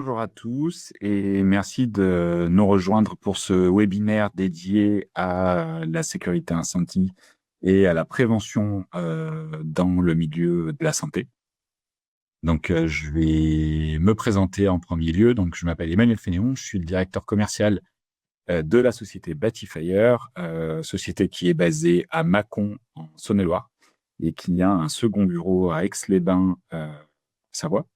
Bonjour à tous et merci de nous rejoindre pour ce webinaire dédié à la sécurité incendie et à la prévention dans le milieu de la santé. Donc, je vais me présenter en premier lieu. Donc, je m'appelle Emmanuel Fénéon, je suis le directeur commercial de la société Batifire, société qui est basée à Mâcon en Saône-et-Loire et qui a un second bureau à Aix-les-Bains, Savoie.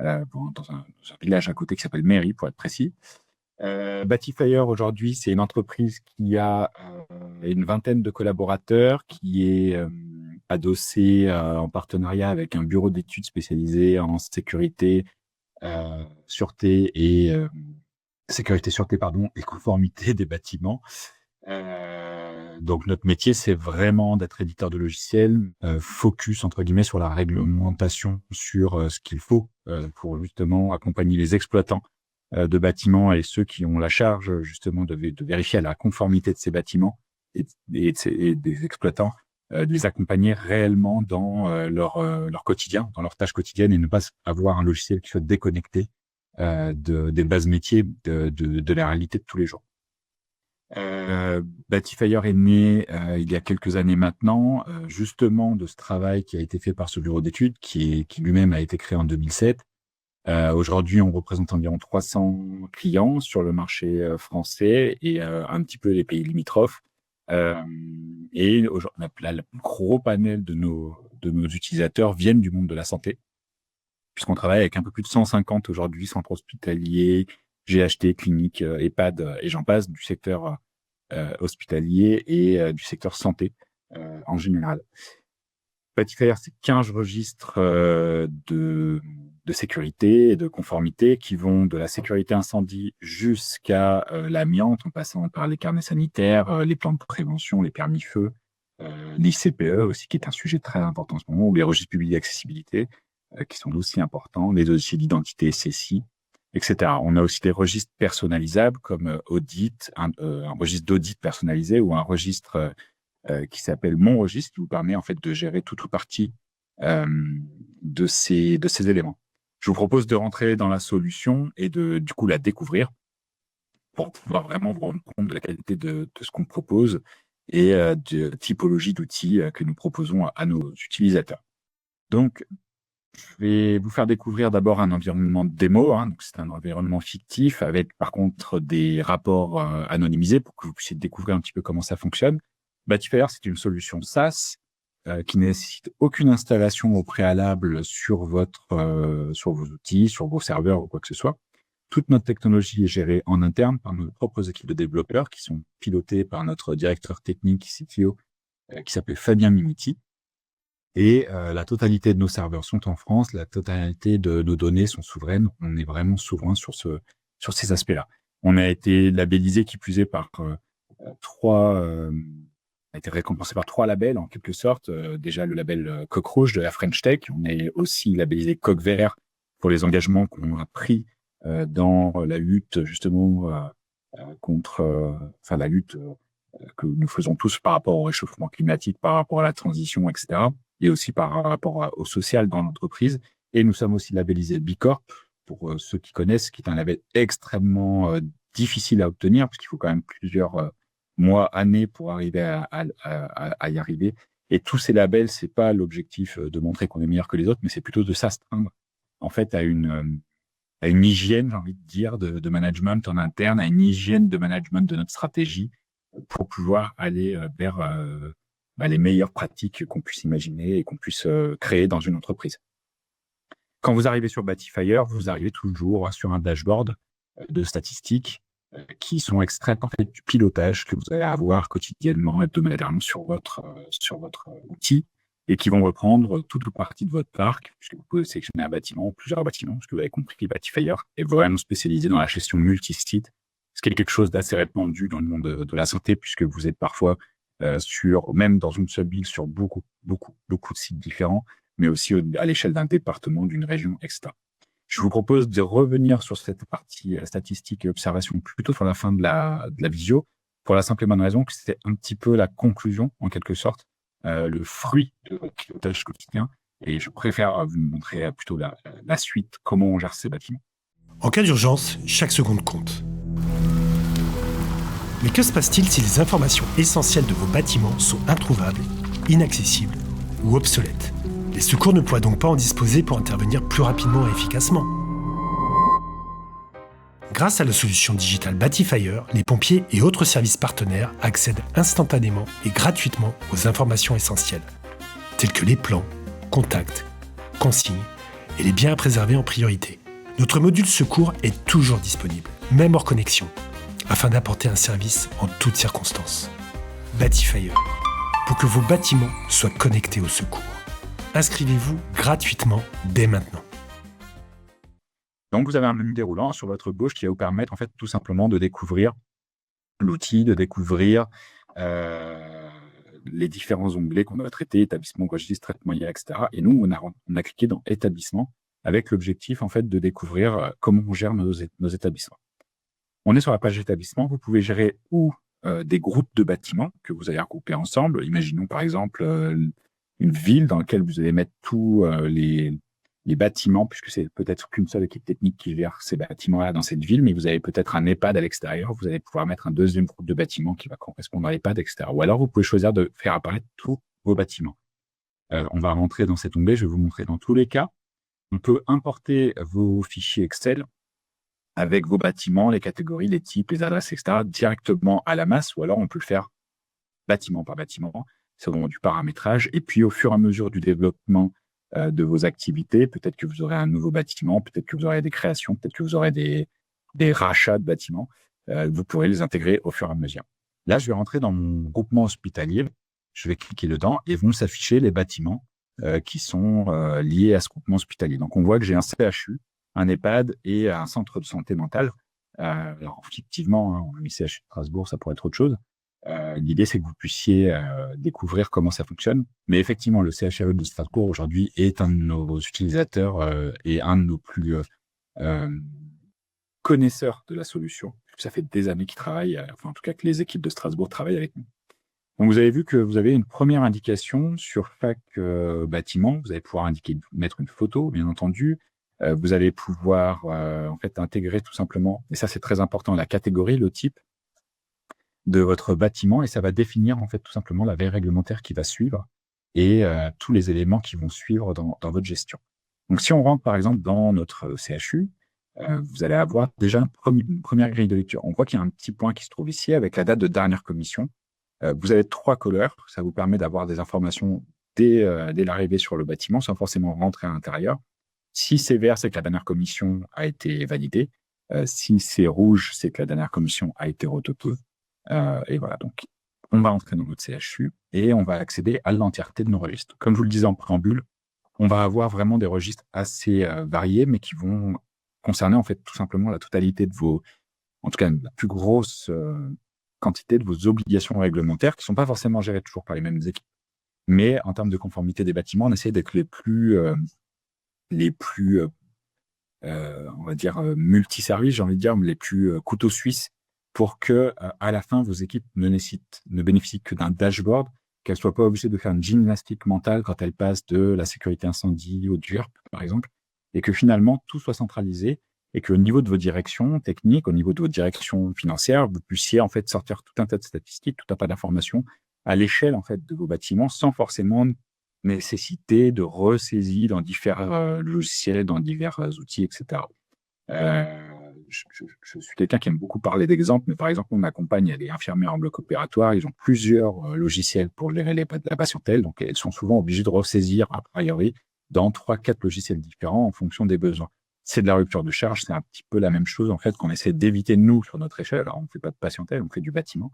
Dans un village à côté qui s'appelle Méry, pour être précis. Batifire, aujourd'hui, c'est une entreprise qui a une vingtaine de collaborateurs, qui est adossée en partenariat avec un bureau d'études spécialisé en sécurité, sûreté et sûreté, et conformité des bâtiments. Donc notre métier, c'est vraiment d'être éditeur de logiciels, focus entre guillemets sur la réglementation, sur ce qu'il faut pour justement accompagner les exploitants de bâtiments et ceux qui ont la charge justement de vérifier la conformité de ces bâtiments et des exploitants, de les accompagner réellement dans leur quotidien, dans leurs tâches quotidiennes, et ne pas avoir un logiciel qui soit déconnecté des bases métiers de la réalité de tous les jours. Batifire est né il y a quelques années maintenant, justement de ce travail qui a été fait par ce bureau d'études, qui lui-même a été créé en 2007. Aujourd'hui, on représente environ 300 clients sur le marché français et un petit peu les pays limitrophes. Et le gros panel de nos utilisateurs viennent du monde de la santé, puisqu'on travaille avec un peu plus de 150 aujourd'hui centres hospitaliers, GHT, cliniques, EHPAD et j'en passe, du secteur hospitalier et du secteur santé en général. Batifire, c'est 15 registres de sécurité et de conformité qui vont de la sécurité incendie jusqu'à l'amiante, en passant par les carnets sanitaires, les plans de prévention, les permis feu, les CPE aussi, qui est un sujet très important en ce moment, ou les registres publics d'accessibilité, qui sont aussi importants, les dossiers d'identité SSI, etc. On a aussi des registres personnalisables comme audit, un registre d'audit personnalisé ou un registre qui s'appelle Mon registre, qui vous permet en fait de gérer toute ou partie de ces éléments. Je vous propose de rentrer dans la solution et du coup la découvrir pour pouvoir vraiment vous rendre compte de la qualité de ce qu'on propose et de typologie d'outils que nous proposons à nos utilisateurs. Donc, je vais vous faire découvrir d'abord un environnement de démo. Donc c'est un environnement fictif avec par contre des rapports anonymisés pour que vous puissiez découvrir un petit peu comment ça fonctionne. Batifire, c'est une solution SaaS qui ne nécessite aucune installation au préalable sur vos outils, sur vos serveurs ou quoi que ce soit. Toute notre technologie est gérée en interne par nos propres équipes de développeurs qui sont pilotées par notre directeur technique CTO qui s'appelle Fabien Mimiti. Et la totalité de nos serveurs sont en France, la totalité de nos données sont souveraines. On est vraiment souverain sur ces aspects-là. On a été labellisé, qui plus est, par a été récompensé par 3 labels en quelque sorte. Déjà le label Coq Rouge de la French Tech. On est aussi labellisé Coq Vert pour les engagements qu'on a pris dans la lutte justement contre la lutte que nous faisons tous par rapport au réchauffement climatique, par rapport à la transition, etc. Et aussi par rapport au social dans l'entreprise. Et nous sommes aussi labellisés Bicorp, pour ceux qui connaissent, qui est un label extrêmement difficile à obtenir, parce qu'il faut quand même plusieurs mois, années pour arriver à y arriver. Et tous ces labels, c'est pas l'objectif de montrer qu'on est meilleur que les autres, mais c'est plutôt de s'astreindre en fait à une hygiène, j'ai envie de dire, de management en interne, à une hygiène de management de notre stratégie pour pouvoir aller vers les meilleures pratiques qu'on puisse imaginer et qu'on puisse créer dans une entreprise. Quand vous arrivez sur Batifire, vous arrivez toujours sur un dashboard de statistiques qui sont extraites en fait du pilotage que vous allez avoir quotidiennement, hebdomadairement sur votre outil, et qui vont reprendre toute ou partie de votre parc, puisque vous pouvez sélectionner un bâtiment ou plusieurs bâtiments, parce que vous avez compris, Batifire est vraiment spécialisé dans la gestion multi-site, ce qui est quelque chose d'assez répandu dans le monde de la santé, puisque vous êtes parfois même dans une seule ville, sur beaucoup de sites différents, mais aussi à l'échelle d'un département, d'une région, etc. Je vous propose de revenir sur cette partie statistique et observation plutôt sur la fin de la visio, pour la simple et bonne raison que c'était un petit peu la conclusion, en quelque sorte, le fruit de votre pilotage quotidien. Et je préfère vous montrer plutôt la suite, comment on gère ces bâtiments. En cas d'urgence, chaque seconde compte. Mais que se passe-t-il si les informations essentielles de vos bâtiments sont introuvables, inaccessibles ou obsolètes? Les secours ne pourraient donc pas en disposer pour intervenir plus rapidement et efficacement. Grâce à la solution digitale Batifire, les pompiers et autres services partenaires accèdent instantanément et gratuitement aux informations essentielles, telles que les plans, contacts, consignes et les biens à préserver en priorité. Notre module secours est toujours disponible, même hors connexion, afin d'apporter un service en toutes circonstances. Batifire, pour que vos bâtiments soient connectés au secours. Inscrivez-vous gratuitement dès maintenant. Donc, vous avez un menu déroulant sur votre gauche qui va vous permettre, en fait, tout simplement de découvrir l'outil, de découvrir les différents onglets qu'on doit traiter, établissement, registre, traitement IA, etc. Et nous, on a cliqué dans établissement avec l'objectif, en fait, de découvrir comment on gère nos établissements. On est sur la page établissement. Vous pouvez gérer des groupes de bâtiments que vous allez regrouper ensemble. Imaginons, par exemple, une ville dans laquelle vous allez mettre tous les bâtiments, puisque c'est peut-être qu'une seule équipe technique qui gère ces bâtiments-là dans cette ville, mais vous avez peut-être un EHPAD à l'extérieur, vous allez pouvoir mettre un deuxième groupe de bâtiments qui va correspondre à l'EHPAD, etc. Ou alors, vous pouvez choisir de faire apparaître tous vos bâtiments. On va rentrer dans cet onglet, je vais vous montrer dans tous les cas. On peut importer vos fichiers Excel avec vos bâtiments, les catégories, les types, les adresses, etc. directement à la masse, ou alors on peut le faire bâtiment par bâtiment, selon du paramétrage. Et puis, au fur et à mesure du développement de vos activités, peut-être que vous aurez un nouveau bâtiment, peut-être que vous aurez des créations, peut-être que vous aurez des rachats de bâtiments. Vous pourrez les intégrer au fur et à mesure. Là, je vais rentrer dans mon groupement hospitalier. Je vais cliquer dedans et vont s'afficher les bâtiments qui sont liés à ce groupement hospitalier. Donc, on voit que j'ai un CHU, un EHPAD et un centre de santé mentale. Alors, effectivement, on a mis CHU de Strasbourg, ça pourrait être autre chose. L'idée, c'est que vous puissiez découvrir comment ça fonctionne. Mais effectivement, le CHRU de Strasbourg, aujourd'hui, est un de nos utilisateurs et un de nos plus connaisseurs de la solution. Ça fait des années qu'ils travaillent, enfin, en tout cas, que les équipes de Strasbourg travaillent avec nous. Donc, vous avez vu que vous avez une première indication sur chaque bâtiment. Vous allez pouvoir mettre une photo, bien entendu. Vous allez pouvoir, en fait, intégrer tout simplement, et ça, c'est très important, la catégorie, le type de votre bâtiment, et ça va définir en fait tout simplement la veille réglementaire qui va suivre et tous les éléments qui vont suivre dans votre gestion. Donc, si on rentre par exemple dans notre CHU, vous allez avoir déjà une première grille de lecture. On voit qu'il y a un petit point qui se trouve ici avec la date de dernière commission. Vous avez 3 couleurs, ça vous permet d'avoir des informations dès l'arrivée sur le bâtiment sans forcément rentrer à l'intérieur. Si c'est vert, c'est que la dernière commission a été validée. Si c'est rouge, c'est que la dernière commission a été retopée. Et voilà, donc on va entrer dans notre CHU et on va accéder à l'entièreté de nos registres. Comme je vous le disais en préambule, on va avoir vraiment des registres assez variés, mais qui vont concerner en fait tout simplement la totalité de en tout cas la plus grosse quantité de vos obligations réglementaires, qui ne sont pas forcément gérées toujours par les mêmes équipes. Mais en termes de conformité des bâtiments, on essaie d'être les plus on va dire multiservices, j'ai envie de dire, les plus couteaux suisses, pour que à la fin vos équipes ne bénéficient que d'un dashboard, qu'elles soient pas obligées de faire une gymnastique mentale quand elles passent de la sécurité incendie au DURP, par exemple, et que finalement tout soit centralisé et qu'au niveau de vos directions techniques, au niveau de vos directions financières, vous puissiez en fait sortir tout un tas de statistiques, tout un tas d'informations à l'échelle en fait de vos bâtiments, sans forcément nécessiter de ressaisie dans différents logiciels, dans divers outils, etc. Je suis quelqu'un qui aime beaucoup parler d'exemples, mais par exemple, on accompagne des infirmières en bloc opératoire, ils ont plusieurs logiciels pour gérer la patientèle, donc elles sont souvent obligées de ressaisir a priori dans 3-4 logiciels différents en fonction des besoins. C'est de la rupture de charge, c'est un petit peu la même chose en fait qu'on essaie d'éviter nous sur notre échelle. Alors on ne fait pas de patientèle, on fait du bâtiment,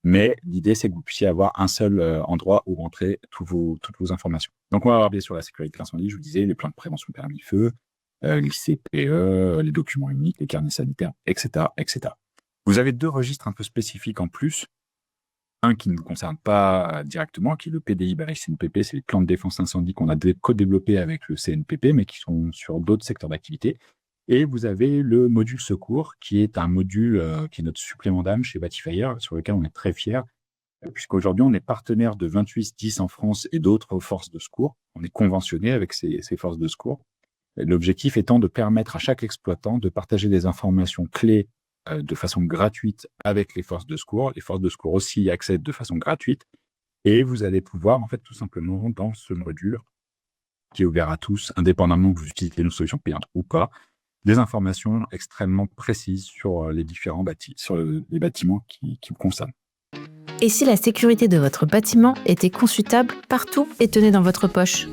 mais l'idée c'est que vous puissiez avoir un seul endroit où rentrer toutes vos informations. Donc on va avoir bien sûr la sécurité incendie, je vous disais, les plans de prévention permis feu, les CPE, les documents uniques, les carnets sanitaires, etc., etc. Vous avez 2 registres un peu spécifiques en plus. Un qui ne vous concerne pas directement, qui est le PDI by CNPP, c'est les plans de défense incendie qu'on a co-développés avec le CNPP, mais qui sont sur d'autres secteurs d'activité. Et vous avez le module secours, qui est un module qui est notre supplément d'âme chez Batifire, sur lequel on est très fiers, puisqu'aujourd'hui, on est partenaire de 28 SDIS en France et d'autres forces de secours. On est conventionné avec ces forces de secours. L'objectif étant de permettre à chaque exploitant de partager des informations clés de façon gratuite avec les forces de secours. Les forces de secours aussi y accèdent de façon gratuite. Et vous allez pouvoir, en fait, tout simplement, dans ce module, qui est ouvert à tous, indépendamment que vous utilisez nos solutions payantes ou pas, des informations extrêmement précises sur les différents les bâtiments qui vous concernent. Et si la sécurité de votre bâtiment était consultable partout et tenait dans votre poche ?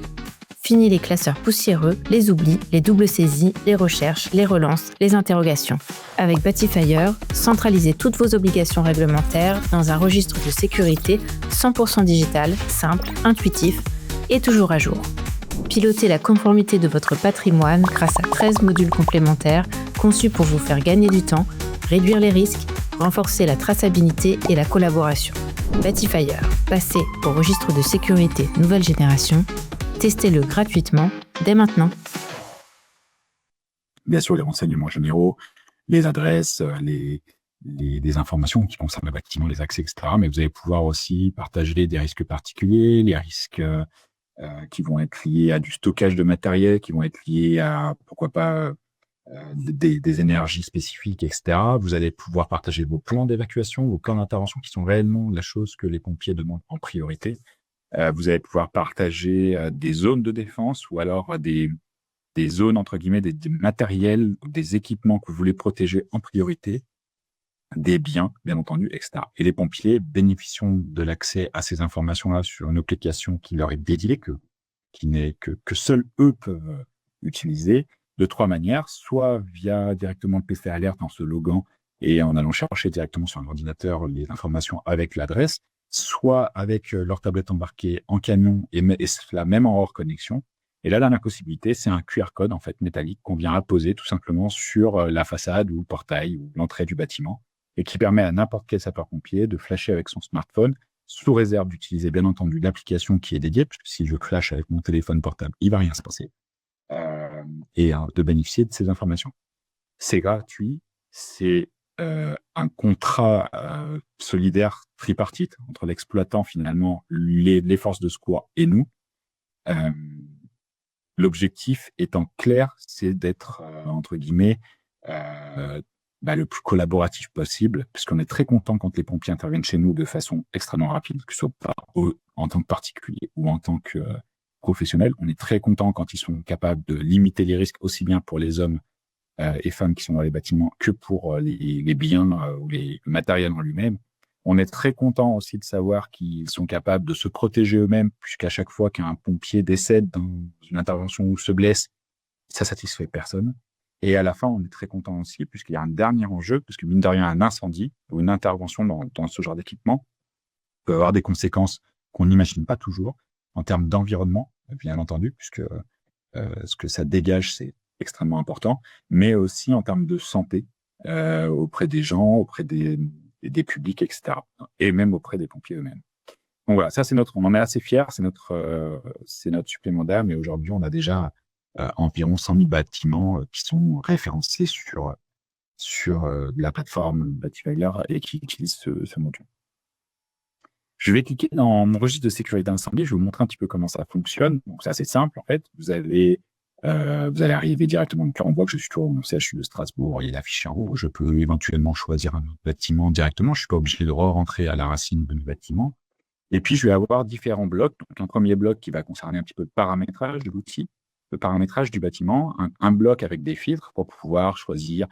Fini les classeurs poussiéreux, les oublis, les doubles saisies, les recherches, les relances, les interrogations. Avec Batifire, centralisez toutes vos obligations réglementaires dans un registre de sécurité 100% digital, simple, intuitif et toujours à jour. Pilotez la conformité de votre patrimoine grâce à 13 modules complémentaires conçus pour vous faire gagner du temps, réduire les risques, renforcer la traçabilité et la collaboration. Batifire, passez au registre de sécurité nouvelle génération. Testez-le gratuitement dès maintenant. Bien sûr, les renseignements généraux, les adresses, les informations qui concernent le bâtiment, les accès, etc. Mais vous allez pouvoir aussi partager des risques particuliers, les risques qui vont être liés à du stockage de matériel, qui vont être liés à, pourquoi pas, des énergies spécifiques, etc. Vous allez pouvoir partager vos plans d'évacuation, vos plans d'intervention, qui sont réellement la chose que les pompiers demandent en priorité. Vous allez pouvoir partager des zones de défense ou alors des zones, entre guillemets, des matériels, des équipements que vous voulez protéger en priorité, des biens, bien entendu, etc. Et les pompiers bénéficient de l'accès à ces informations-là sur une application qui leur est dédiée, que seuls eux peuvent utiliser de 3 manières, soit via directement le PC Alert en se loguant et en allant chercher directement sur un ordinateur les informations avec l'adresse, soit avec leur tablette embarquée en camion et cela même en hors connexion. Et là, la dernière possibilité, c'est un QR code en fait métallique qu'on vient apposer tout simplement sur la façade ou le portail ou l'entrée du bâtiment et qui permet à n'importe quel sapeur-pompier de flasher avec son smartphone, sous réserve d'utiliser bien entendu l'application qui est dédiée, parce que si je flash avec mon téléphone portable, il va rien se passer, et de bénéficier de ces informations. C'est gratuit, c'est un contrat solidaire tripartite entre l'exploitant, finalement, les forces de secours et nous. L'objectif étant clair, c'est d'être, entre guillemets, le plus collaboratif possible, puisqu'on est très content quand les pompiers interviennent chez nous de façon extrêmement rapide, que ce soit pas eux en tant que particulier ou en tant que professionnel. On est très content quand ils sont capables de limiter les risques aussi bien pour les hommes et femmes qui sont dans les bâtiments que pour les biens ou le matériel en lui-même. On est très content aussi de savoir qu'ils sont capables de se protéger eux-mêmes, puisqu'à chaque fois qu'un pompier décède dans une intervention ou se blesse, ça satisfait personne. Et à la fin, on est très content aussi, puisqu'il y a un dernier enjeu, parce que mine de rien, un incendie ou une intervention dans ce genre d'équipement peut avoir des conséquences qu'on n'imagine pas toujours en termes d'environnement, bien entendu, puisque ce que ça dégage, c'est extrêmement important, mais aussi en termes de santé auprès des gens, auprès des publics, etc. Et même auprès des pompiers eux-mêmes. Donc voilà, ça on en est assez fiers, c'est notre supplémentaire, mais aujourd'hui on a déjà environ 100 000 bâtiments qui sont référencés sur la plateforme Batifire et qui utilisent ce module. Je vais cliquer dans mon registre de sécurité d'incendie, je vais vous montrer un petit peu comment ça fonctionne. Donc c'est assez simple en fait, vous allez arriver directement, donc là on voit que je suis toujours au CHU de Strasbourg, il est affiché en haut, je peux éventuellement choisir un autre bâtiment directement, je suis pas obligé de rentrer à la racine de mes bâtiments. Et puis je vais avoir différents blocs, donc un premier bloc qui va concerner un petit peu le paramétrage de l'outil, le paramétrage du bâtiment, un bloc avec des filtres pour pouvoir choisir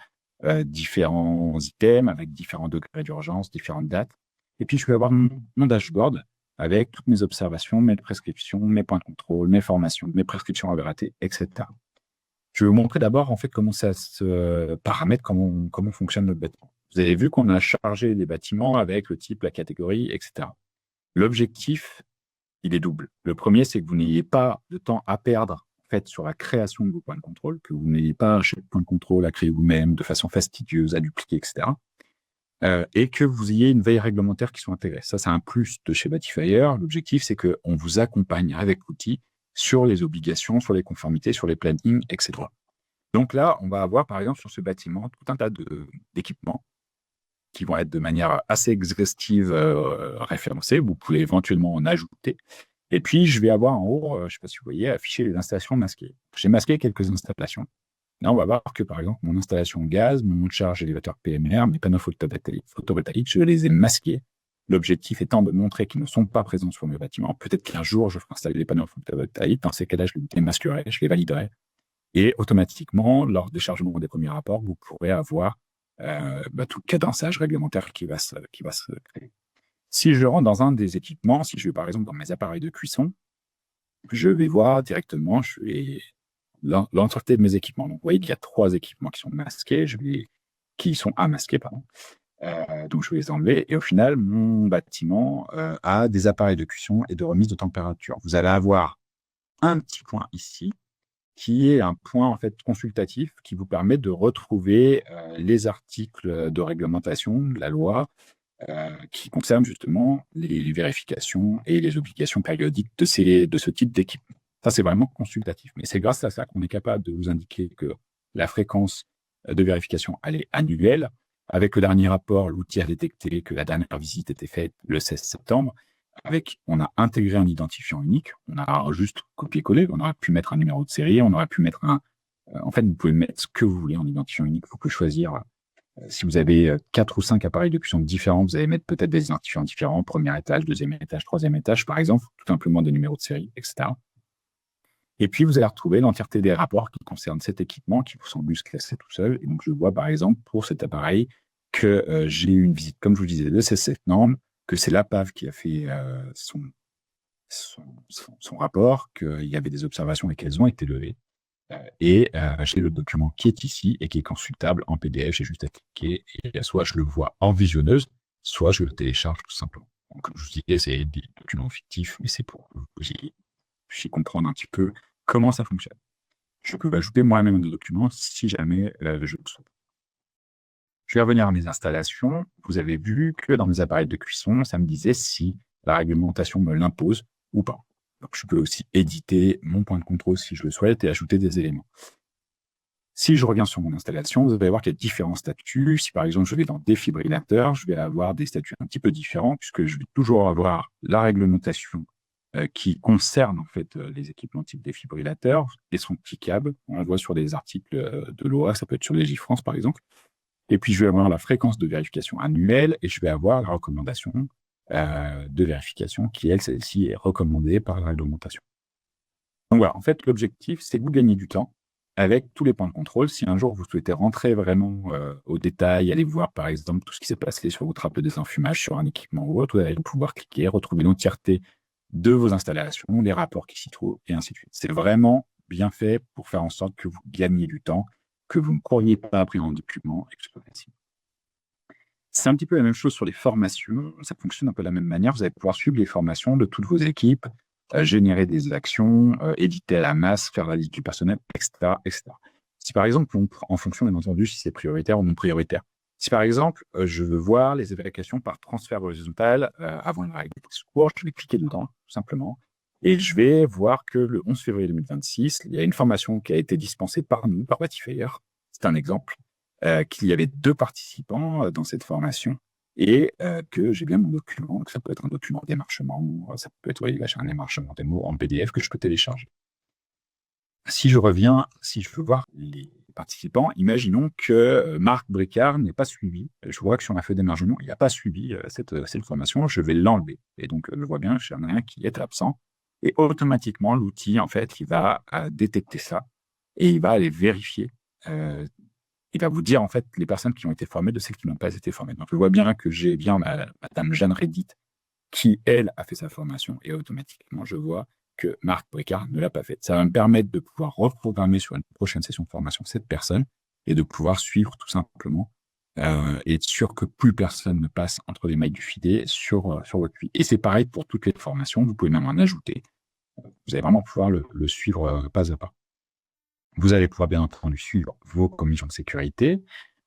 différents items avec différents degrés d'urgence, différentes dates. Et puis je vais avoir mon dashboard avec toutes mes observations, mes prescriptions, mes points de contrôle, mes formations, mes prescriptions à rater, etc. Je vais vous montrer d'abord en fait comment ça se paramètre, comment fonctionne notre bâtiment. Vous avez vu qu'on a chargé les bâtiments avec le type, la catégorie, etc. L'objectif, il est double. Le premier, c'est que vous n'ayez pas de temps à perdre en fait, sur la création de vos points de contrôle, que vous n'ayez pas chaque point de contrôle à créer vous-même de façon fastidieuse, à dupliquer, etc. Et que vous ayez une veille réglementaire qui soit intégrée. Ça, c'est un plus de chez Batifire. L'objectif, c'est qu'on vous accompagne avec l'outil sur les obligations, sur les conformités, sur les plannings, etc. Donc là, on va avoir, par exemple, sur ce bâtiment, tout un tas d'équipements qui vont être de manière assez exhaustive référencés. Vous pouvez éventuellement en ajouter. Et puis, je vais avoir en haut, je ne sais pas si vous voyez, afficher les installations masquées. J'ai masqué quelques installations. Là, on va voir que, par exemple, mon installation gaz, mon charge élévateur PMR, mes panneaux photovoltaïques, je les ai masqués. L'objectif étant de montrer qu'ils ne sont pas présents sur mes bâtiments. Peut-être qu'un jour, je ferai installer des panneaux photovoltaïques. Dans ces cas-là, je les démasquerai, je les validerai. Et automatiquement, lors des chargements des premiers rapports, vous pourrez avoir tout le cadençage réglementaire qui va se créer. Si je rentre dans un des équipements, si je vais par exemple dans mes appareils de cuisson, je vais voir directement l'entièreté de mes équipements. Donc, vous voyez qu'il y a 3 équipements qui sont masqués, qui sont à masquer, pardon. Donc, je vais les enlever. Et au final, mon bâtiment a des appareils de cuisson et de remise de température. Vous allez avoir un petit point ici, qui est un point en fait consultatif qui vous permet de retrouver les articles de réglementation de la loi qui concernent justement les vérifications et les obligations périodiques de ce type d'équipement. Ça, c'est vraiment consultatif. Mais c'est grâce à ça qu'on est capable de vous indiquer que la fréquence de vérification, elle est annuelle. Avec le dernier rapport, l'outil a détecté que la dernière visite était faite le 16 septembre. On a intégré un identifiant unique. On a juste copié-collé. On aurait pu mettre un numéro de série. On aurait pu mettre en fait, vous pouvez mettre ce que vous voulez en identifiant unique. Vous pouvez choisir. Si vous avez 4 ou 5 appareils de cuisson différents, vous allez mettre peut-être des identifiants différents. Premier étage, deuxième étage, troisième étage, par exemple. Tout simplement des numéros de série, etc. Et puis, vous allez retrouver l'entièreté des rapports qui concernent cet équipement, qui vous sont bus classés tout seul. Et donc, je vois, par exemple, pour cet appareil, que j'ai eu une visite, comme je vous disais, de ces normes, que c'est l'APAV qui a fait son rapport, qu'il y avait des observations et qu'elles ont été levées. Et j'ai le document qui est ici et qui est consultable en PDF. J'ai juste à cliquer et soit je le vois en visionneuse, soit je le télécharge tout simplement. Donc, comme je vous disais, c'est des documents fictifs, mais c'est pour que vous puissiez comprendre un petit peu comment ça fonctionne. Je peux ajouter moi-même un document si jamais je le souhaite. Je vais revenir à mes installations. Vous avez vu que dans mes appareils de cuisson, ça me disait si la réglementation me l'impose ou pas. Donc, je peux aussi éditer mon point de contrôle si je le souhaite et ajouter des éléments. Si je reviens sur mon installation, vous allez voir qu'il y a différents statuts. Si par exemple, je vais dans défibrillateur, je vais avoir des statuts un petit peu différents puisque je vais toujours avoir la réglementation qui concerne en fait les équipements type défibrillateur, les sons cliquables. On le voit sur des articles de loi, ça peut être sur Légifrance par exemple. Et puis, je vais avoir la fréquence de vérification annuelle et je vais avoir la recommandation de vérification qui, celle-ci, est recommandée par la réglementation. Donc voilà, en fait, l'objectif, c'est que vous gagnez du temps avec tous les points de contrôle. Si un jour, vous souhaitez rentrer vraiment au détail, aller voir, par exemple, tout ce qui s'est passé sur votre trappe de désenfumage, sur un équipement ou autre, vous allez pouvoir cliquer, retrouver l'entièreté de vos installations, les rapports qui s'y trouvent, et ainsi de suite. C'est vraiment bien fait pour faire en sorte que vous gagnez du temps, que vous ne couriez pas après un document et que ce soit facile. C'est un petit peu la même chose sur les formations. Ça fonctionne un peu de la même manière. Vous allez pouvoir suivre les formations de toutes vos équipes, générer des actions, éditer à la masse, faire la liste du personnel, etc., etc. Si par exemple, en fonction bien entendu si c'est prioritaire ou non prioritaire. Si par exemple, je veux voir les évacuations par transfert horizontal avant la règle de secours, je vais cliquer dedans, tout simplement. Et je vais voir que le 11 février 2026, il y a une formation qui a été dispensée par nous, par Batifayer. C'est un exemple, qu'il y avait 2 participants dans cette formation et que j'ai bien mon document. Donc ça peut être un document démarchement, ça peut être, oui, là j'ai un démarchement démo en PDF que je peux télécharger. Si je veux voir les participants, imaginons que Marc Bricard n'ait pas suivi. Je vois que sur ma feuille d'émargement, il n'a pas suivi cette formation, je vais l'enlever. Et donc, je vois bien, j'en ai un qui est absent. Et automatiquement, l'outil, en fait, il va détecter ça et il va aller vérifier. Il va vous dire, en fait, les personnes qui ont été formées de celles qui n'ont pas été formées. Donc, je vois bien que j'ai bien Madame Jeanne Reddit qui, elle, a fait sa formation et automatiquement, je vois que Marc Bricard ne l'a pas faite. Ça va me permettre de pouvoir reprogrammer sur une prochaine session de formation cette personne et de pouvoir suivre tout simplement et être sûr que plus personne ne passe entre les mailles du filet sur votre puits. Et c'est pareil pour toutes les formations, vous pouvez même en ajouter. Vous allez vraiment pouvoir le suivre pas à pas. Vous allez pouvoir bien entendu suivre vos commissions de sécurité.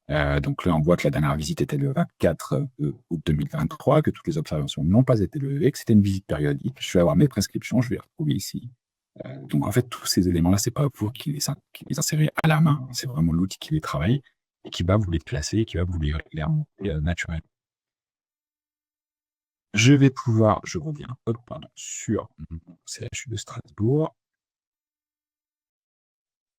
Donc là, on voit que la dernière visite était le 24 août 2023, que toutes les observations n'ont pas été levées, que c'était une visite périodique. Je vais avoir mes prescriptions, je vais les retrouver ici. Donc en fait, tous ces éléments-là, c'est pas vous qui les insérez à la main, c'est vraiment l'outil qui les travaille et qui va vous les placer, et qui va vous les remonter naturellement. je reviens, hop, pardon, sur mon CHU de Strasbourg.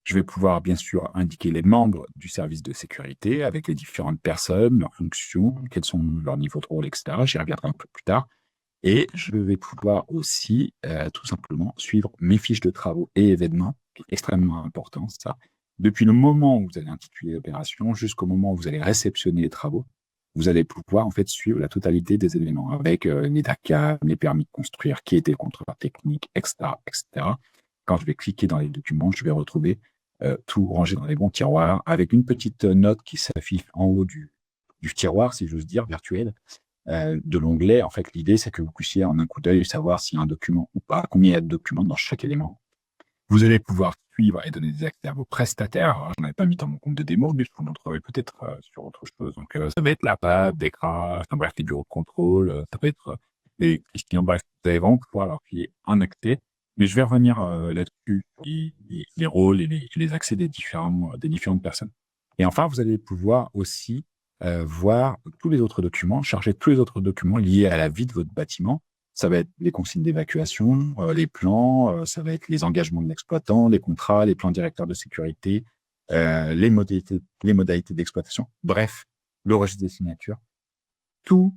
Je vais pouvoir bien sûr indiquer les membres du service de sécurité avec les différentes personnes, leurs fonctions, quels sont leurs niveaux de rôle, etc. J'y reviendrai un peu plus tard. Et je vais pouvoir aussi tout simplement suivre mes fiches de travaux et événements, qui est extrêmement important ça. Depuis le moment où vous allez intituler l'opération jusqu'au moment où vous allez réceptionner les travaux, vous allez pouvoir en fait suivre la totalité des éléments avec les DACA, les permis de construire, qui était le contrôleur technique, etc., etc. Quand je vais cliquer dans les documents, je vais retrouver tout rangé dans les bons tiroirs avec une petite note qui s'affiche en haut du tiroir, si j'ose dire, virtuel, de l'onglet. En fait, l'idée, c'est que vous puissiez en un coup d'œil savoir s'il y a un document ou pas, combien il y a de documents dans chaque élément. Vous allez pouvoir suivre et donner des accès à vos prestataires. Alors, je n'en avais pas mis dans mon compte de démo, mais je vous montrerai peut-être sur autre chose. Donc, ça va être la PAP, DECRA, enfin bref, les bureaux de contrôle, ça peut être les clients, bref, vous allez vraiment pouvoir leur filer un accès. Mais je vais revenir là-dessus, les rôles et les accès des différentes personnes. Et enfin, vous allez pouvoir aussi voir tous les autres documents, charger tous les autres documents liés à la vie de votre bâtiment. Ça va être les consignes d'évacuation, les plans, ça va être les engagements de l'exploitant, les contrats, les plans directeurs de sécurité, les modalités d'exploitation. Bref, le registre des signatures. Tout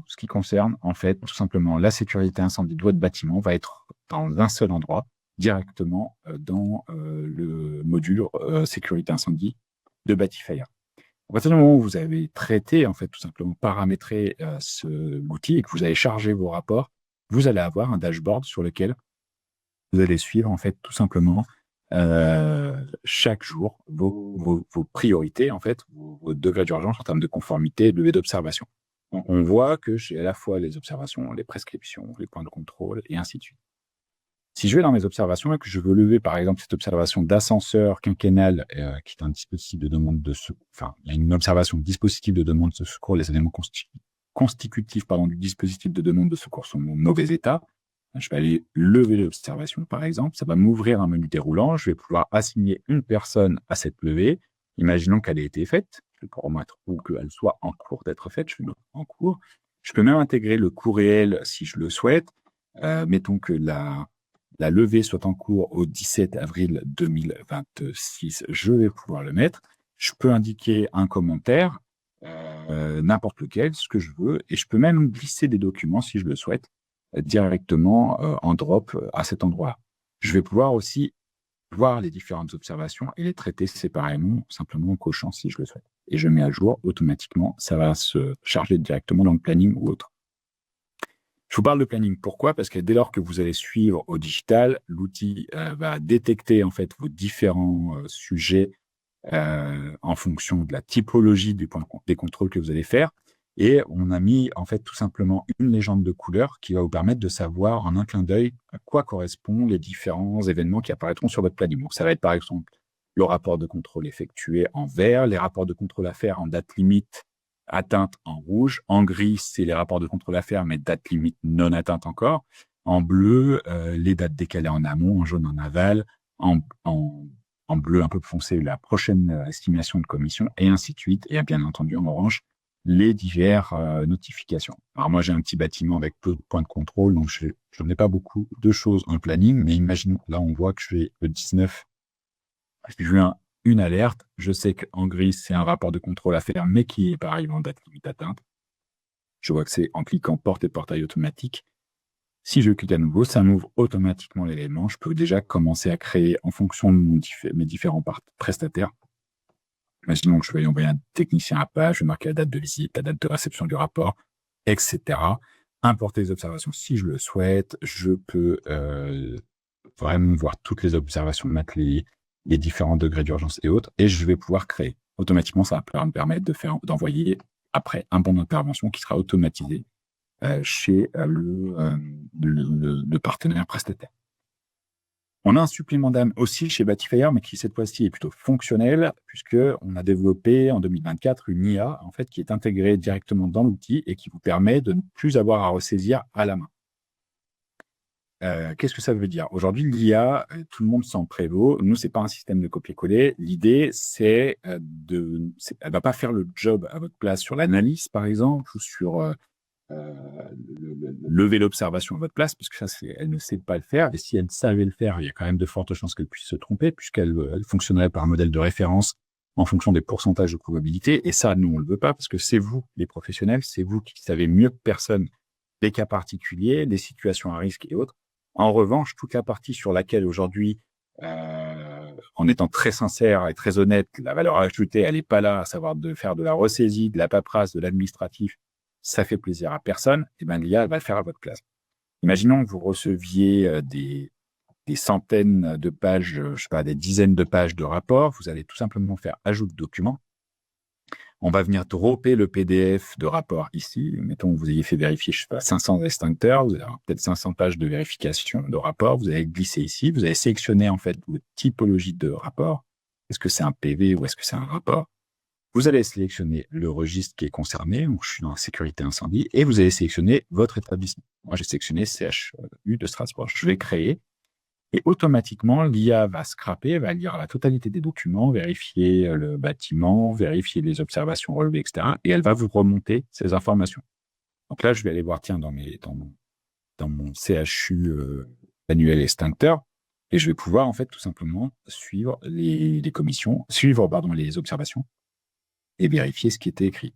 ce qui concerne, en fait, tout simplement la sécurité incendie de votre bâtiment va être dans un seul endroit, directement dans le module sécurité incendie de Batifire. À partir du moment où vous avez traité, en fait, tout simplement paramétré l'outil et que vous avez chargé vos rapports, vous allez avoir un dashboard sur lequel vous allez suivre, en fait, tout simplement, chaque jour, vos priorités, en fait, vos degrés d'urgence en termes de conformité, de levée d'observation. Donc, on voit que j'ai à la fois les observations, les prescriptions, les points de contrôle, et ainsi de suite. Si je vais dans mes observations et que je veux lever, par exemple, cette observation d'ascenseur quinquennal, qui est un dispositif de demande de secours, enfin, il y a une observation de dispositif de demande de secours, les éléments constitutifs du dispositif de demande de secours sont en mauvais état. Je vais aller lever l'observation, par exemple. Ça va m'ouvrir un menu déroulant. Je vais pouvoir assigner une personne à cette levée. Imaginons qu'elle ait été faite. Je vais pouvoir mettre ou qu'elle soit en cours d'être faite. Je vais mettre en cours. Je peux même intégrer le coût réel si je le souhaite. Mettons que la levée soit en cours au 17 avril 2026. Je vais pouvoir le mettre. Je peux indiquer un commentaire, n'importe lequel, ce que je veux. Et je peux même glisser des documents si je le souhaite directement en drop à cet endroit. Je vais pouvoir aussi voir les différentes observations et les traiter séparément, simplement en cochant si je le souhaite. Et je mets à jour automatiquement, ça va se charger directement dans le planning ou autre. Je vous parle de planning, pourquoi? Parce que dès lors que vous allez suivre au digital, l'outil va détecter en fait vos différents sujets en fonction de la typologie des contrôles que vous allez faire. Et on a mis en fait tout simplement une légende de couleur qui va vous permettre de savoir en un clin d'œil à quoi correspondent les différents événements qui apparaîtront sur votre planning. Donc ça va être par exemple le rapport de contrôle effectué en vert, les rapports de contrôle à faire en date limite atteinte en rouge, en gris c'est les rapports de contrôle à faire mais date limite non atteinte encore, en bleu les dates décalées en amont, en jaune en aval, en bleu un peu foncé la prochaine estimation de commission et ainsi de suite, et bien entendu en orange les diverses notifications. Alors moi, j'ai un petit bâtiment avec peu de points de contrôle, donc je n'ai pas beaucoup de choses en planning, mais imaginons, là, on voit que j'ai le 19 juin une alerte. Je sais qu'en gris, c'est un rapport de contrôle à faire, mais qui est par exemple en date limite atteinte. Je vois que c'est en cliquant porte et portail automatique. Si je clique à nouveau, ça m'ouvre automatiquement l'élément. Je peux déjà commencer à créer en fonction de mes différents prestataires. Imaginons que je vais envoyer un technicien à page, je vais marquer la date de visite, la date de réception du rapport, etc. Importer les observations si je le souhaite. Je peux vraiment voir toutes les observations, mettre les différents degrés d'urgence et autres, et je vais pouvoir créer. Automatiquement, ça va me permettre d'envoyer après un bon d'intervention qui sera automatisé chez le partenaire prestataire. On a un supplément d'âme aussi chez Batifire, mais qui cette fois-ci est plutôt fonctionnel, puisqu'on a développé en 2024 une IA en fait, qui est intégrée directement dans l'outil et qui vous permet de ne plus avoir à ressaisir à la main. Qu'est-ce que ça veut dire? Aujourd'hui, l'IA, tout le monde s'en prévaut. Nous, c'est pas un système de copier-coller. L'idée, c'est elle va pas faire le job à votre place sur l'analyse, par exemple, ou sur lever l'observation à votre place, parce que ça, elle ne sait pas le faire. Et si elle savait le faire, il y a quand même de fortes chances qu'elle puisse se tromper, elle fonctionnerait par un modèle de référence en fonction des pourcentages de probabilité. Et ça, nous, on le veut pas, parce que c'est vous, les professionnels, c'est vous qui savez mieux que personne les cas particuliers, les situations à risque et autres. En revanche, toute la partie sur laquelle aujourd'hui, en étant très sincère et très honnête, la valeur ajoutée, elle n'est pas là, à savoir de faire de la ressaisie, de la paperasse, de l'administratif, ça fait plaisir à personne, et ben l'IA, elle va le faire à votre place. Imaginons que vous receviez des centaines de pages, je sais pas, des dizaines de pages de rapports, vous allez tout simplement faire ajout de documents. On va venir dropper le PDF de rapport ici. Mettons que vous ayez fait vérifier, je sais pas, 500 extincteurs, vous allez avoir peut-être 500 pages de vérification de rapport. Vous allez glisser ici, vous allez sélectionner en fait votre typologie de rapport. Est-ce que c'est un PV ou est-ce que c'est un rapport? Vous allez sélectionner le registre qui est concerné. Donc, je suis dans la sécurité incendie et vous allez sélectionner votre établissement. Moi, j'ai sélectionné CHU de Strasbourg. Je vais créer. Et automatiquement, l'IA va scraper, va lire la totalité des documents, vérifier le bâtiment, vérifier les observations relevées, etc. Et elle va vous remonter ces informations. Donc là, je vais aller voir, tiens, dans mon CHU annuel extincteur, et je vais pouvoir, en fait, tout simplement suivre les commissions, les observations, et vérifier ce qui était écrit.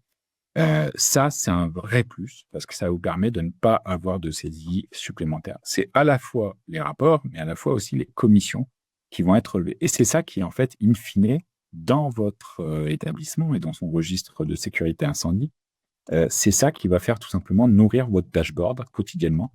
Ça, c'est un vrai plus, parce que ça vous permet de ne pas avoir de saisie supplémentaire. C'est à la fois les rapports, mais à la fois aussi les commissions qui vont être relevées. Et c'est ça qui est en fait, in fine, dans votre établissement et dans son registre de sécurité incendie, c'est ça qui va faire tout simplement nourrir votre dashboard quotidiennement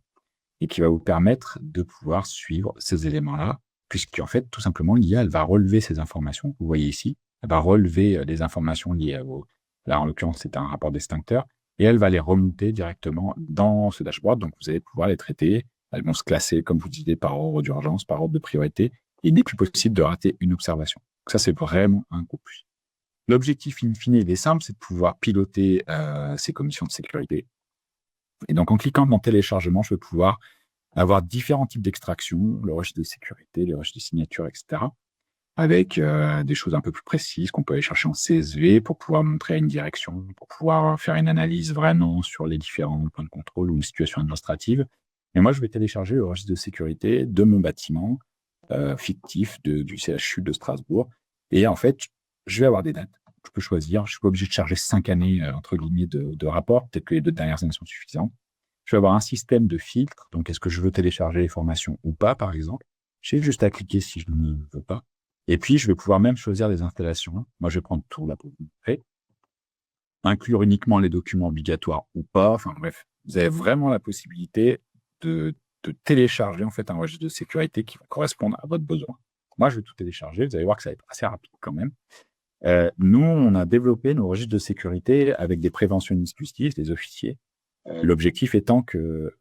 et qui va vous permettre de pouvoir suivre ces éléments-là, puisqu'en fait, tout simplement, l'IA, elle va relever ces informations. Vous voyez ici, elle va relever les informations liées à vos... Là, en l'occurrence, c'est un rapport d'extincteur. Et elle va les remonter directement dans ce dashboard. Donc, vous allez pouvoir les traiter. Elles vont se classer, comme vous disiez, par ordre d'urgence, par ordre de priorité. Il n'est plus possible de rater une observation. Donc, ça, c'est vraiment un gros plus. L'objectif, in fine, il est simple, c'est de pouvoir piloter ces commissions de sécurité. Et donc, en cliquant dans téléchargement, je vais pouvoir avoir différents types d'extraction, le registre de sécurité, le registre de signature, etc., avec des choses un peu plus précises qu'on peut aller chercher en CSV pour pouvoir montrer une direction, pour pouvoir faire une analyse vraiment sur les différents points de contrôle ou une situation administrative. Et moi, je vais télécharger le registre de sécurité de mon bâtiment fictif du CHU de Strasbourg. Et en fait, je vais avoir des dates. Je peux choisir. Je ne suis pas obligé de charger 5 années, entre guillemets, de rapports. Peut-être que les 2 dernières années sont suffisantes. Je vais avoir un système de filtre. Donc, est-ce que je veux télécharger les formations ou pas, par exemple? J'ai juste à cliquer si je ne veux pas. Et puis, je vais pouvoir même choisir des installations. Moi, je vais prendre tout là pour vous montrer. Inclure uniquement les documents obligatoires ou pas. Enfin, bref, vous avez vraiment la possibilité de télécharger en fait un registre de sécurité qui va correspondre à votre besoin. Moi, je vais tout télécharger. Vous allez voir que ça va être assez rapide quand même. Nous, on a développé nos registres de sécurité avec des préventionnistes justice, des officiers. L'objectif étant que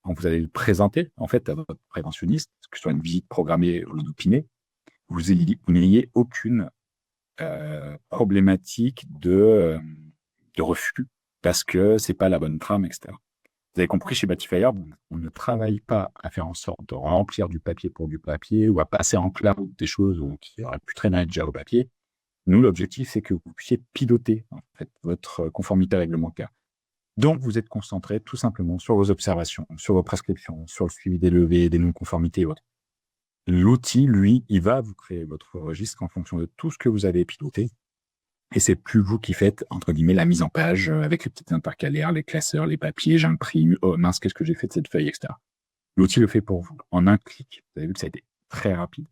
quand vous allez le présenter en fait à votre préventionniste, que ce soit une visite programmée ou inopinée, vous n'ayez aucune problématique de refus parce que c'est pas la bonne trame, etc. Vous avez compris, chez Batifire, on ne travaille pas à faire en sorte de remplir du papier pour du papier ou à passer en cloud des choses qui auraient pu traîner déjà au papier. Nous, l'objectif, c'est que vous puissiez piloter en fait, votre conformité réglementaire. Donc, vous êtes concentré tout simplement sur vos observations, sur vos prescriptions, sur le suivi des levées, des non-conformités et autres. L'outil, lui, il va vous créer votre registre en fonction de tout ce que vous avez piloté. Et c'est plus vous qui faites, entre guillemets, la mise en page avec les petites intercalaires, les classeurs, les papiers, j'imprime, oh mince, qu'est-ce que j'ai fait de cette feuille, etc. L'outil le fait pour vous. En un clic, vous avez vu que ça a été très rapide.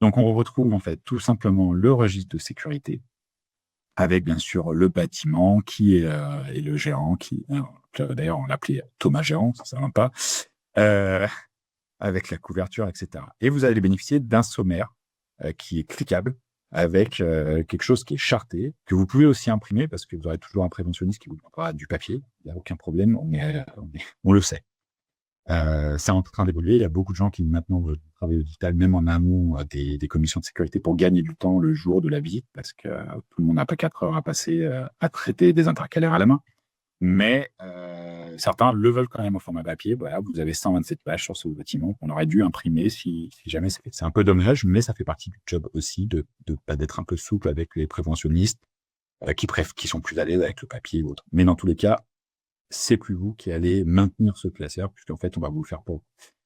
Donc, on retrouve en fait tout simplement le registre de sécurité avec bien sûr le bâtiment qui est et le gérant qui, d'ailleurs, on l'appelait Thomas Gérant, ça ne va pas. Avec la couverture, etc. Et vous allez bénéficier d'un sommaire qui est cliquable avec quelque chose qui est charté, que vous pouvez aussi imprimer parce que vous aurez toujours un préventionniste qui vous demandera du papier. Il n'y a aucun problème, on le sait. C'est en train d'évoluer. Il y a beaucoup de gens qui maintenant veulent travailler au digital, même en amont des commissions de sécurité pour gagner du temps le jour de la visite parce que tout le monde n'a pas 4 heures à passer à traiter des intercalaires à la main. Mais certains le veulent quand même au format papier. Voilà, vous avez 127 pages sur ce bâtiment qu'on aurait dû imprimer si jamais c'est fait. C'est un peu dommage, mais ça fait partie du job aussi d'être un peu souple avec les préventionnistes qui sont plus à l'aise avec le papier ou autre. Mais dans tous les cas, c'est plus vous qui allez maintenir ce classeur, puisqu'en fait, on va vous le faire pour vous.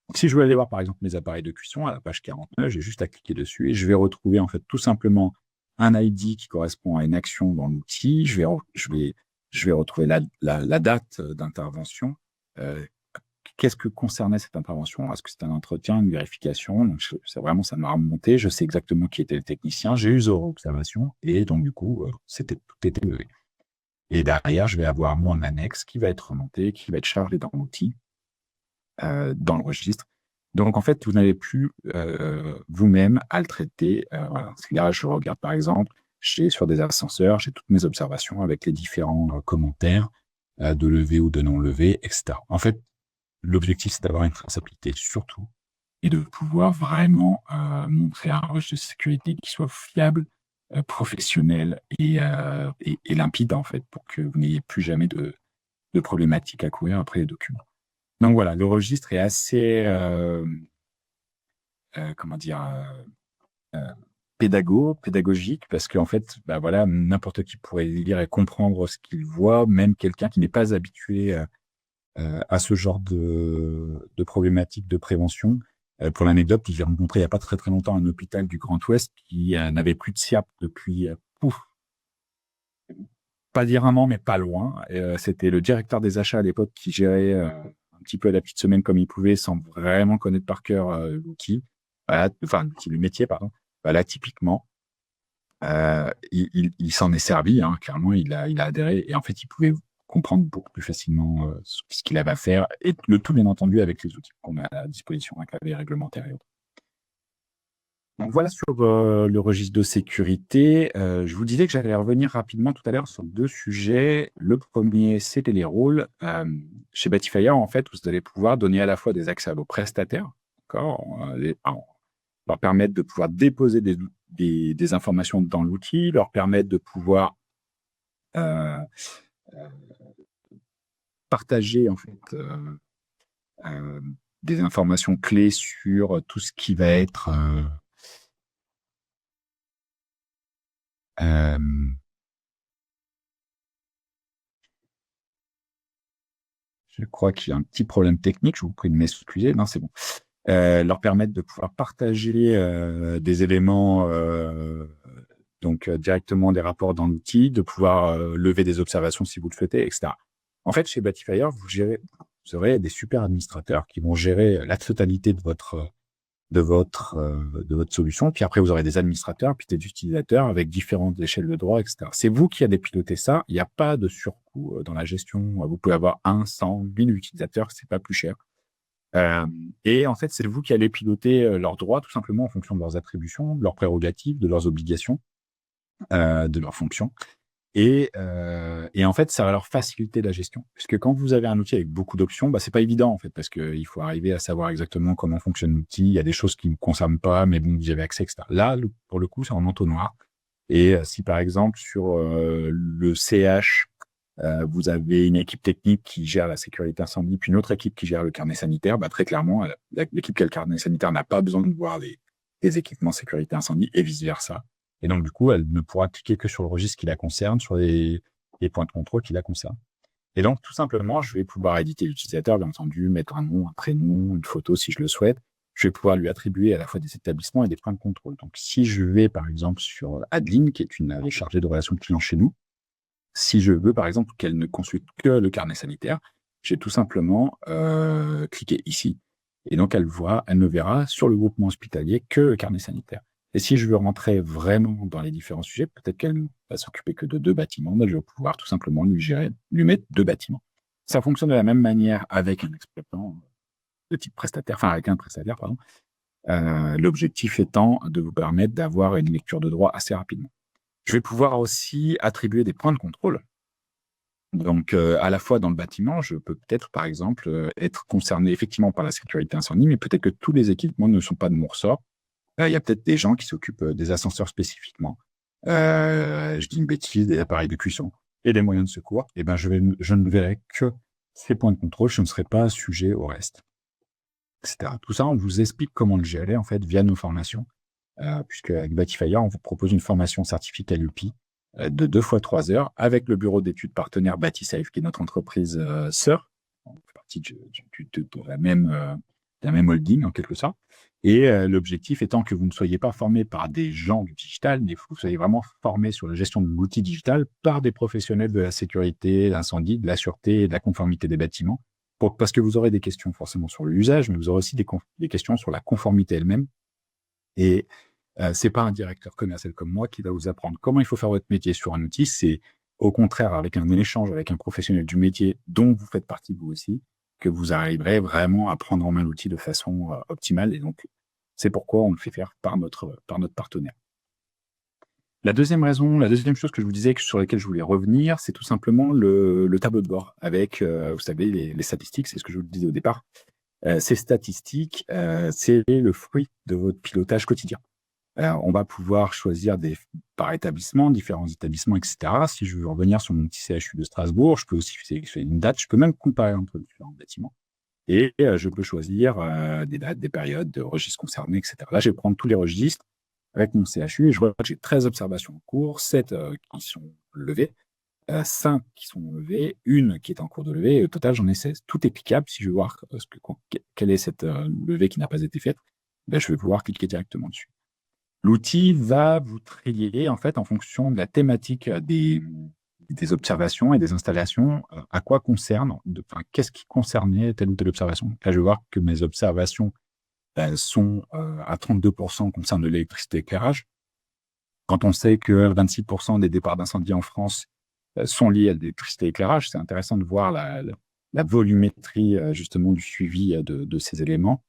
Donc, si je veux aller voir, par exemple, mes appareils de cuisson, à la page 49, j'ai juste à cliquer dessus et je vais retrouver, en fait, tout simplement un ID qui correspond à une action dans l'outil. Je vais retrouver la date d'intervention. Qu'est-ce que concernait cette intervention? Est-ce que c'était un entretien, une vérification? Donc, c'est vraiment, ça m'a remonté. Je sais exactement qui était le technicien. J'ai eu 0 observation et donc, du coup, tout était levé. Et derrière, je vais avoir mon annexe qui va être remontée, qui va être chargée dans l'outil, dans le registre. Donc, en fait, vous n'avez plus vous-même à le traiter. Voilà. Là, je regarde, par exemple, sur des ascenseurs, j'ai toutes mes observations avec les différents commentaires de levé ou de non levé, etc. En fait, l'objectif, c'est d'avoir une traçabilité surtout et de pouvoir vraiment montrer un registre de sécurité qui soit fiable, professionnel et limpide, en fait, pour que vous n'ayez plus jamais de problématiques à courir après les documents. Donc voilà, le registre est assez, pédagogique, parce qu'en fait, bah voilà, n'importe qui pourrait lire et comprendre ce qu'il voit, même quelqu'un qui n'est pas habitué à ce genre de problématiques de prévention. Pour l'anecdote, j'ai rencontré il n'y a pas très très longtemps un hôpital du Grand Ouest qui n'avait plus de SIAP depuis, pas dire un an, mais pas loin. C'était le directeur des achats à l'époque qui gérait un petit peu à la petite semaine comme il pouvait, sans vraiment connaître par cœur l'outil, enfin l'outil, le métier, pardon. Là, typiquement, il s'en est servi, hein, clairement, il a adhéré, et en fait, il pouvait comprendre beaucoup plus facilement ce qu'il avait à faire, et le tout, bien entendu, avec les outils qu'on a à disposition, avec les réglementaires et autres. Donc voilà sur le registre de sécurité. Je vous disais que j'allais revenir rapidement tout à l'heure sur 2 sujets. Le premier, c'était les rôles. Chez Batifire, en fait, vous allez pouvoir donner à la fois des accès à vos prestataires, d'accord, leur permettre de pouvoir déposer des informations dans l'outil, leur permettre de pouvoir partager, en fait, des informations clés sur tout ce qui va être je crois qu'il y a un petit problème technique, je vous prie de m'excuser. Non, c'est bon. Leur permettre de pouvoir partager des éléments, donc directement des rapports dans l'outil, de pouvoir lever des observations si vous le souhaitez, etc. En fait, chez Batifire, vous aurez des super administrateurs qui vont gérer la totalité de votre solution. Puis après, vous aurez des administrateurs, puis des utilisateurs avec différentes échelles de droit, etc. C'est vous qui allez piloter ça. Il n'y a pas de surcoût dans la gestion. Vous pouvez avoir 1, 100, 1000 utilisateurs, c'est pas plus cher. Et en fait, c'est vous qui allez piloter leurs droits, tout simplement en fonction de leurs attributions, de leurs prérogatives, de leurs obligations, de leurs fonctions. Et en fait, ça va leur faciliter la gestion. Puisque quand vous avez un outil avec beaucoup d'options, bah, c'est pas évident, en fait, parce qu'il faut arriver à savoir exactement comment fonctionne l'outil. Il y a des choses qui ne me concernent pas, mais bon, vous y avez accès, etc. Là, pour le coup, c'est en entonnoir. Et si, par exemple, sur le CH, vous avez une équipe technique qui gère la sécurité incendie, puis une autre équipe qui gère le carnet sanitaire, bah, très clairement, l'équipe qui a le carnet sanitaire n'a pas besoin de voir les équipements sécurité incendie et vice-versa. Et donc, du coup, elle ne pourra cliquer que sur le registre qui la concerne, sur les points de contrôle qui la concernent. Et donc, tout simplement, je vais pouvoir éditer l'utilisateur, bien entendu, mettre un nom, un prénom, une photo si je le souhaite. Je vais pouvoir lui attribuer à la fois des établissements et des points de contrôle. Donc, si je vais, par exemple, sur Adeline, qui est une chargée de relations clients chez nous, si je veux, par exemple, qu'elle ne consulte que le carnet sanitaire, j'ai tout simplement cliqué ici. Et donc, elle ne verra sur le groupement hospitalier que le carnet sanitaire. Et si je veux rentrer vraiment dans les différents sujets, peut-être qu'elle ne va s'occuper que de 2 bâtiments, mais je vais pouvoir tout simplement lui mettre 2 bâtiments. Ça fonctionne de la même manière avec un exploitant de type prestataire, enfin avec un prestataire, pardon. L'objectif étant de vous permettre d'avoir une lecture de droit assez rapidement. Je vais pouvoir aussi attribuer des points de contrôle. Donc, à la fois dans le bâtiment, je peux peut-être, par exemple, être concerné effectivement par la sécurité incendie, mais peut-être que tous les équipements ne sont pas de mon ressort. Il y a peut-être des gens qui s'occupent des ascenseurs spécifiquement. Je dis une bêtise, des appareils de cuisson et des moyens de secours. Eh ben, je ne verrai que ces points de contrôle, je ne serai pas sujet au reste, etc. Tout ça, on vous explique comment le gérer, en fait, via nos formations, puisque avec Batifire, on vous propose une formation certificat LUPI, de 2 fois 3 heures avec le bureau d'études partenaire BatiSafe, qui est notre entreprise sœur. On fait partie de la même holding en quelque sorte. Et l'objectif étant que vous ne soyez pas formé par des gens du digital, mais que vous soyez vraiment formé sur la gestion de l'outil digital par des professionnels de la sécurité, de l'incendie, de la sûreté et de la conformité des bâtiments. Parce que vous aurez des questions forcément sur l'usage, mais vous aurez aussi des questions sur la conformité elle-même. Et c'est pas un directeur commercial comme moi qui va vous apprendre comment il faut faire votre métier sur un outil. C'est au contraire avec un échange avec un professionnel du métier dont vous faites partie vous aussi, que vous arriverez vraiment à prendre en main l'outil de façon optimale. Et donc, c'est pourquoi on le fait faire par notre partenaire. La deuxième chose que je vous disais sur laquelle je voulais revenir, c'est tout simplement le tableau de bord avec, vous savez, les statistiques. C'est ce que je vous disais au départ. Ces statistiques, c'est le fruit de votre pilotage quotidien. On va pouvoir choisir par établissement, différents établissements, etc. Si je veux revenir sur mon petit CHU de Strasbourg, je peux aussi sélectionner une date. Je peux même comparer entre différents bâtiments. Et je peux choisir des dates, des périodes, de registres concernés, etc. Là, je vais prendre tous les registres avec mon CHU et je vois que j'ai 13 observations en cours, 7 qui sont levées, 5 qui sont levées, une qui est en cours de levée. Et au total, j'en ai 16. Tout est cliquable. Si je veux voir quelle est cette levée qui n'a pas été faite, je vais pouvoir cliquer directement dessus. L'outil va vous trier en fait en fonction de la thématique des observations et des installations, à quoi concerne, qu'est-ce qui concernait telle ou telle observation. Là, je vais voir que mes observations sont à 32% concernent l'électricité et l'éclairage. Quand on sait que 26% des départs d'incendie en France sont liés à l'électricité et l'éclairage, c'est intéressant de voir la volumétrie justement du suivi de ces éléments.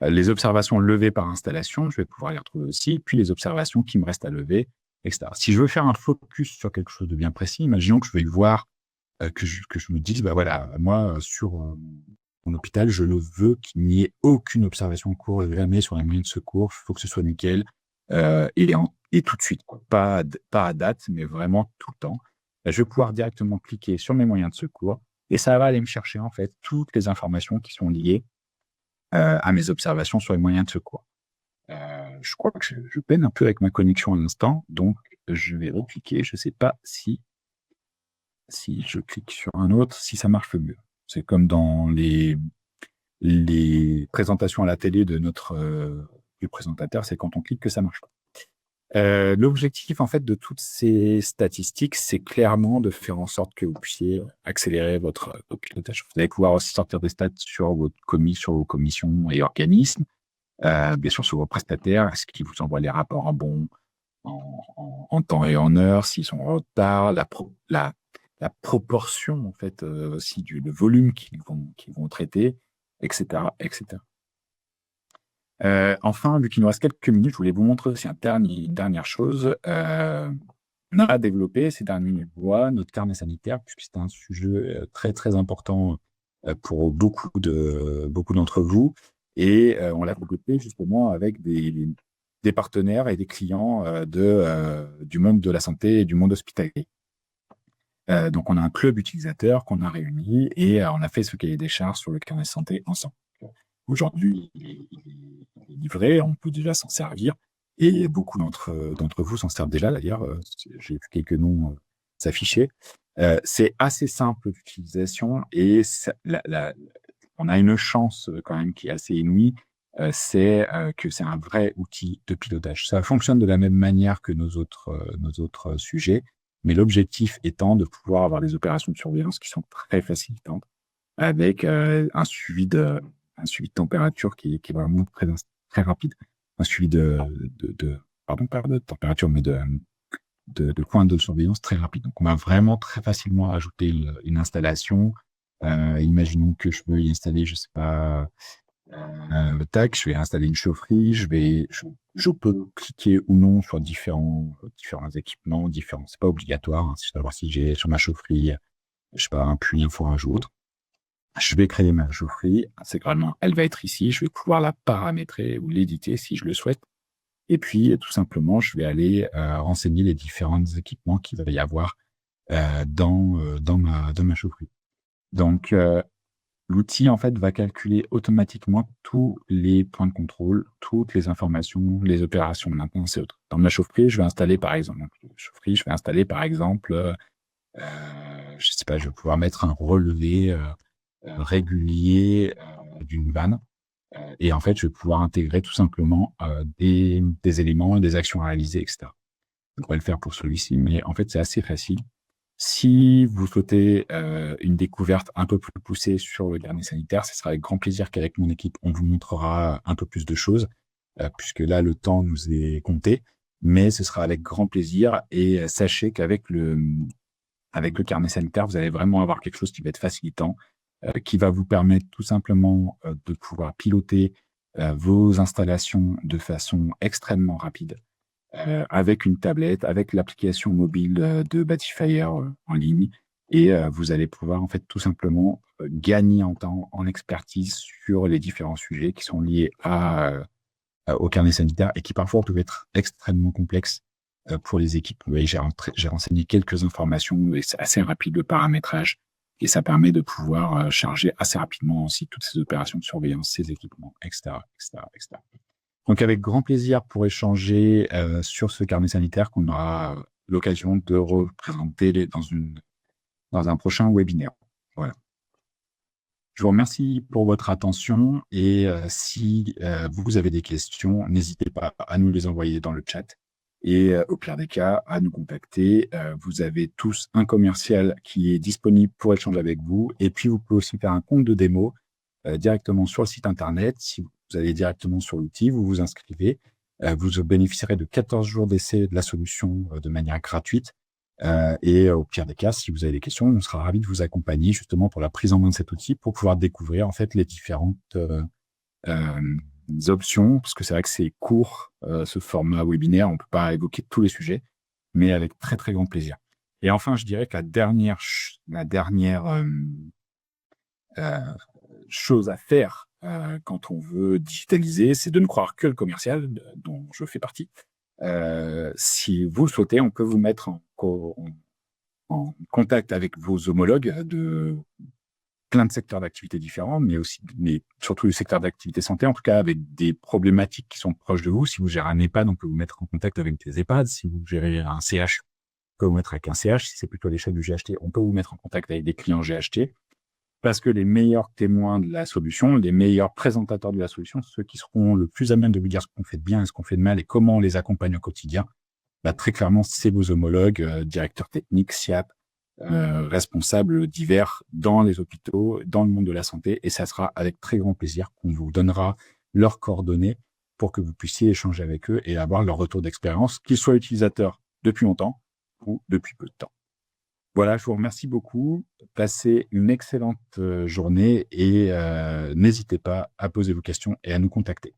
Les observations levées par installation, je vais pouvoir les retrouver aussi, puis les observations qui me restent à lever, etc. Si je veux faire un focus sur quelque chose de bien précis, imaginons que je veuille voir, que je me dise, moi, sur mon hôpital, je ne veux qu'il n'y ait aucune observation en cours, jamais sur les moyens de secours, il faut que ce soit nickel, et tout de suite, quoi. Pas à date, mais vraiment tout le temps. Je vais pouvoir directement cliquer sur mes moyens de secours, et ça va aller me chercher, en fait, toutes les informations qui sont liées à mes observations sur les moyens de secours. Je crois que je peine un peu avec ma connexion à l'instant, donc je vais recliquer. Je ne sais pas si je clique sur un autre, si ça marche le mieux. C'est comme dans les présentations à la télé de du présentateur, c'est quand on clique que ça marche pas. L'objectif en fait de toutes ces statistiques, c'est clairement de faire en sorte que vous puissiez accélérer votre pilotage. Vous allez pouvoir aussi sortir des stats sur vos commissions et organismes, bien sûr sur vos prestataires, est-ce qu'ils vous envoient les rapports en temps et en heure, s'ils sont en retard, la proportion en fait aussi le volume qu'ils vont traiter, etc., etc. Enfin, vu qu'il nous reste quelques minutes, je voulais vous montrer aussi une dernière chose. On a développé ces derniers mois notre carnet sanitaire, puisque c'est un sujet très très important pour beaucoup d'entre vous, et on l'a développé justement avec des partenaires et des clients du monde de la santé et du monde hospitalier. Donc, on a un club utilisateur qu'on a réuni et on a fait ce cahier des charges sur le carnet santé ensemble. Aujourd'hui, il est livré, on peut déjà s'en servir et beaucoup d'entre vous s'en servent déjà. D'ailleurs, j'ai vu quelques noms s'afficher. C'est assez simple d'utilisation et on a une chance quand même qui est assez inouïe. C'est que c'est un vrai outil de pilotage. Ça fonctionne de la même manière que nos autres sujets, mais l'objectif étant de pouvoir avoir des opérations de surveillance qui sont très facilitantes, avec un suivi de température qui est vraiment très, très rapide, un suivi pas de température, mais de points de surveillance très rapide. Donc, on va vraiment très facilement ajouter une installation. Imaginons que je veux y installer, je sais pas, je vais installer une chaufferie, je peux cliquer ou non sur différents équipements, c'est pas obligatoire, hein, savoir si j'ai sur ma chaufferie, je sais pas, un puits, un fourrage ou autre. Je vais créer ma chaufferie, intégralement, elle va être ici, je vais pouvoir la paramétrer ou l'éditer si je le souhaite. Et puis, tout simplement, je vais aller renseigner les différents équipements qu'il va y avoir dans ma chaufferie. Donc, l'outil, en fait, va calculer automatiquement tous les points de contrôle, toutes les informations, les opérations de maintenance et autres. Dans ma chaufferie, je vais installer, par exemple, chaufferie, je vais installer par exemple, je sais pas, je vais pouvoir mettre un relevé régulier d'une vanne. Et en fait, je vais pouvoir intégrer tout simplement des éléments, des actions à réaliser, etc. On va le faire pour celui-ci, mais en fait, c'est assez facile. Si vous souhaitez une découverte un peu plus poussée sur le carnet sanitaire, ce sera avec grand plaisir qu'avec mon équipe, on vous montrera un peu plus de choses, puisque là, le temps nous est compté. Mais ce sera avec grand plaisir. Et sachez qu'avec avec le carnet sanitaire, vous allez vraiment avoir quelque chose qui va être facilitant, qui va vous permettre tout simplement de pouvoir piloter vos installations de façon extrêmement rapide, avec une tablette, avec l'application mobile de Batifier en ligne. Et vous allez pouvoir en fait tout simplement gagner en temps, en expertise sur les différents sujets qui sont liés au carnet sanitaire et qui parfois peuvent être extrêmement complexes pour les équipes. Oui, j'ai renseigné quelques informations et c'est assez rapide le paramétrage. Et ça permet de pouvoir charger assez rapidement aussi toutes ces opérations de surveillance, ces équipements, etc., etc., etc. Donc, avec grand plaisir pour échanger sur ce carnet sanitaire qu'on aura l'occasion de représenter dans un prochain webinaire. Voilà. Je vous remercie pour votre attention et si vous avez des questions, n'hésitez pas à nous les envoyer dans le chat. Et au pire des cas, à nous contacter. Vous avez tous un commercial qui est disponible pour échanger avec vous. Et puis, vous pouvez aussi faire un compte de démo directement sur le site Internet. Si vous allez directement sur l'outil, vous vous inscrivez. Vous bénéficierez de 14 jours d'essai de la solution de manière gratuite. Et au pire des cas, si vous avez des questions, on sera ravis de vous accompagner justement pour la prise en main de cet outil pour pouvoir découvrir en fait les différentes options, parce que c'est vrai que c'est court, ce format webinaire, on peut pas évoquer tous les sujets, mais avec très très grand plaisir. Et enfin, je dirais que la dernière chose à faire quand on veut digitaliser, c'est de ne croire que le commercial, dont je fais partie. Si vous le souhaitez, on peut vous mettre en contact avec vos homologues de plein de secteurs d'activité différents, mais surtout le secteur d'activité santé, en tout cas avec des problématiques qui sont proches de vous. Si vous gérez un EHPAD, on peut vous mettre en contact avec des EHPAD. Si vous gérez un CH, on peut vous mettre avec un CH. Si c'est plutôt à l'échelle du GHT, on peut vous mettre en contact avec des clients GHT. Parce que les meilleurs témoins de la solution, les meilleurs présentateurs de la solution, ceux qui seront le plus à même de vous dire ce qu'on fait de bien et ce qu'on fait de mal et comment on les accompagne au quotidien, très clairement, c'est vos homologues, directeurs techniques, SIAP, responsables divers dans les hôpitaux, dans le monde de la santé. Et ça sera avec très grand plaisir qu'on vous donnera leurs coordonnées pour que vous puissiez échanger avec eux et avoir leur retour d'expérience, qu'ils soient utilisateurs depuis longtemps ou depuis peu de temps. Voilà, je vous remercie beaucoup. Passez une excellente journée et n'hésitez pas à poser vos questions et à nous contacter.